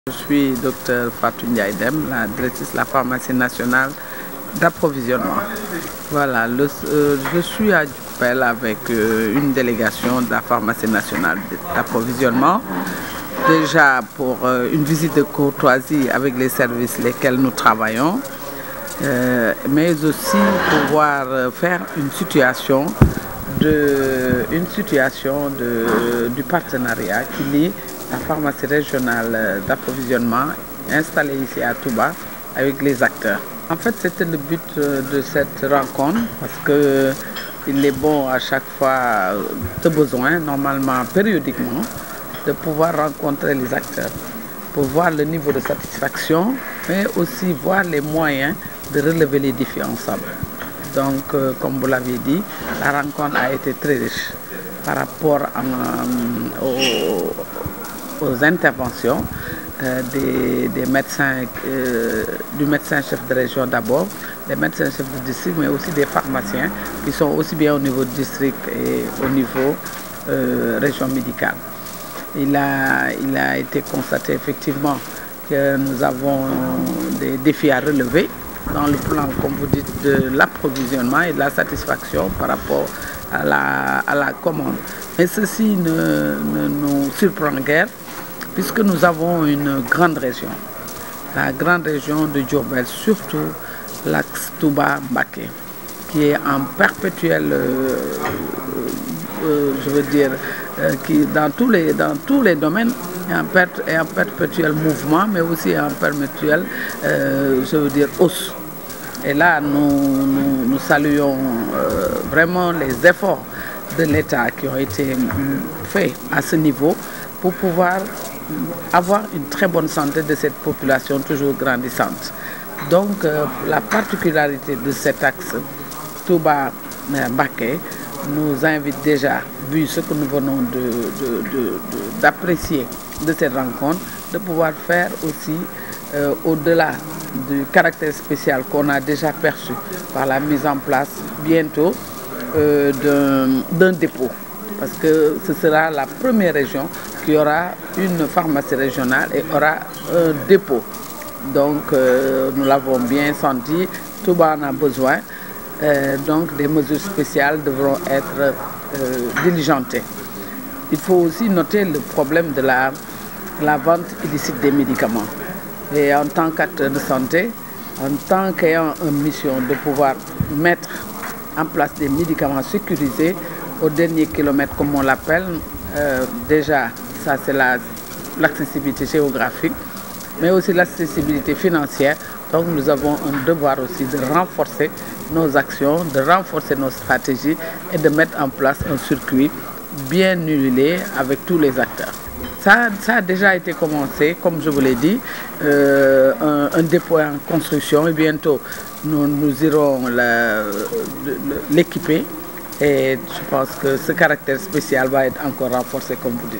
Je suis Dr Fatou Ndiaye Dème, la directrice de la pharmacie nationale d'approvisionnement. Voilà, je suis à Diourbel avec une délégation de la pharmacie nationale d'approvisionnement. Déjà pour une visite de courtoisie avec les services lesquels nous travaillons, mais aussi pouvoir faire une situation du partenariat qui lie la pharmacie régionale d'approvisionnement installée ici à Touba avec les acteurs. En fait, c'était le but de cette rencontre parce qu'il est bon à chaque fois de besoin, normalement périodiquement, de pouvoir rencontrer les acteurs pour voir le niveau de satisfaction, mais aussi voir les moyens de relever les défis ensemble. Donc, comme vous l'avez dit, la rencontre a été très riche par rapport aux interventions des médecins, du médecin-chef de région d'abord, des médecins-chefs de district, mais aussi des pharmaciens qui sont aussi bien au niveau du district et au niveau région médicale. Il a été constaté effectivement que nous avons des défis à relever dans le plan, comme vous dites, de l'approvisionnement et de la satisfaction par rapport à la commande. Mais ceci ne nous surprend guère, puisque nous avons une grande région, la grande région de Diourbel, surtout l'axe Touba-Mbacké, qui est en perpétuel, qui dans tous les domaines est en perpétuel mouvement, mais aussi en perpétuel, hausse. Et là, nous saluons vraiment les efforts de l'État qui ont été faits à ce niveau pour pouvoir avoir une très bonne santé de cette population toujours grandissante. Donc, la particularité de cet axe Touba-Mbacké nous invite déjà, vu ce que nous venons d'apprécier de cette rencontre, de pouvoir faire aussi, au-delà du caractère spécial qu'on a déjà perçu par la mise en place bientôt d'un dépôt. Parce que ce sera la première région qui aura une pharmacie régionale et aura un dépôt. Donc, nous l'avons bien senti, Touba en a besoin. Donc, des mesures spéciales devront être diligentées. Il faut aussi noter le problème de la vente illicite des médicaments. Et en tant qu'acteur de santé, en tant qu'ayant une mission de pouvoir mettre en place des médicaments sécurisés au dernier kilomètre, comme on l'appelle, déjà, ça c'est l'accessibilité géographique, mais aussi l'accessibilité financière. Donc nous avons un devoir aussi de renforcer nos actions, de renforcer nos stratégies et de mettre en place un circuit bien huilé avec tous les acteurs. Ça a déjà été commencé, comme je vous l'ai dit, un dépôt en construction et bientôt nous irons l'équiper et je pense que ce caractère spécial va être encore renforcé comme vous dites.